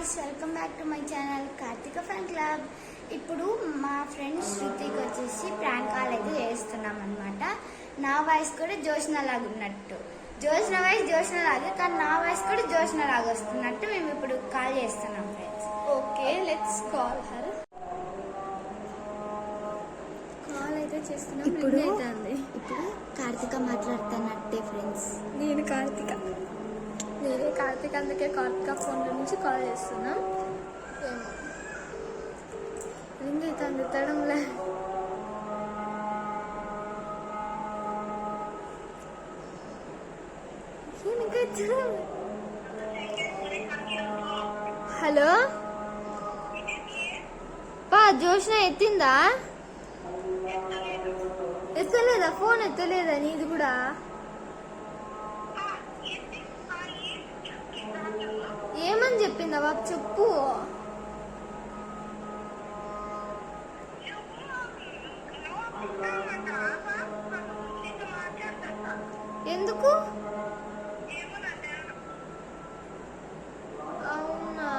Viewers, welcome back to my channel Karthika fan club. ఇప్పుడు మా friend శృతికి వచ్చేసి ప్రాంక్ కాల్ అయితే చేస్తున్నాం అనమాట. నా వాయిస్ కూడా జోష్న లాగా ఉన్నట్టు, జోష్న వాయిస్ జోష్న లాగా, కానీ నా వాయిస్ కూడా జోష్న లాగా వస్తున్నట్టు మేము ఇప్పుడు కాల్ చేస్తున్నాం friends. Okay, let's call her. Call అయితే చేస్తున్నాం. ఇప్పుడు కార్తిక మాట్లాడుతున్నట్టే ఫ్రెండ్స్. నేనే కార్తిక, అందుకే కార్తిక ఫోన్ నుంచి కాల్ చేస్తున్నాం. రింగ్ అయితే అందుతడంలే. హలో పా, జోష్న ఎత్తిందా? ఎత్తలేదా? ఫోన్ ఎత్తలేదా నీది కూడా? ఏమని చెప్పిందా బాబు, చెప్పు. ఎందుకు? అవునా,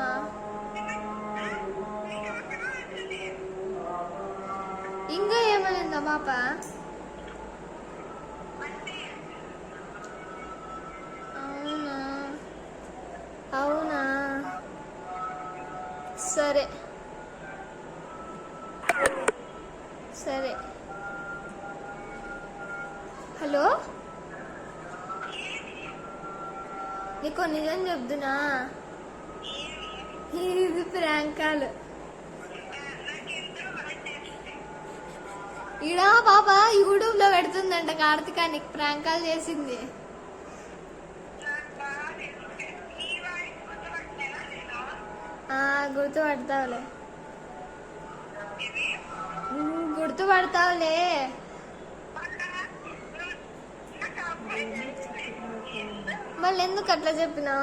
ఇంకా ఏమనిందా పాప? అవునా అవునా, సరే సరే. హలో, నీకు నిజం చెప్తున్నా, ఇది ప్రాంకాలు. ఇడా పాప యూట్యూబ్ లో పెడుతుందంట కార్తిక, నీకు ప్రాంకాలు చేసింది. గుర్తుపడతావులే, గుర్తుపడతావులే. మళ్ళీ ఎందుకు అట్లా చెప్పినా?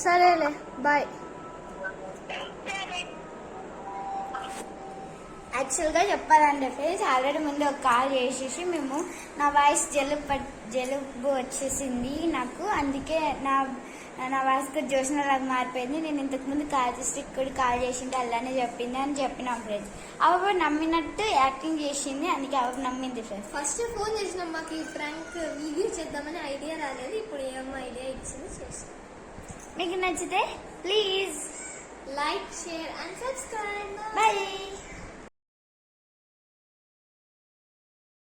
సరేలే, బాయ్. యాక్చువల్గా చెప్పాలంటే ఫ్రెండ్స్, ఆల్రెడీ ముందు ఒక కాల్ చేసేసి మేము నా వాయిస్ జలుబు వచ్చేసింది నాకు, అందుకే నా వాయిస్ కూడా జోష్న లాగా మారిపోయింది. నేను ఇంతకుముందు కాల్ చేసి ఇక్కడ కాల్ చేసింటే అలానే చెప్పింది అని చెప్పినాం ఫ్రెండ్స్. అవ్వ నమ్మినట్టు యాక్టింగ్ చేసింది, అందుకే అవ్వ నమ్మింది ఫ్రెండ్స్. ఫస్ట్ ఫోన్ చేసినాం, మాకు ఈ ప్రాంక్ వీడియో చేద్దామని ఐడియా రాలేదు. ఇప్పుడు ఏమో ఐడియా ఇచ్చింది, చేస్తాం. మీకు నచ్చితే please like, share and subscribe. By.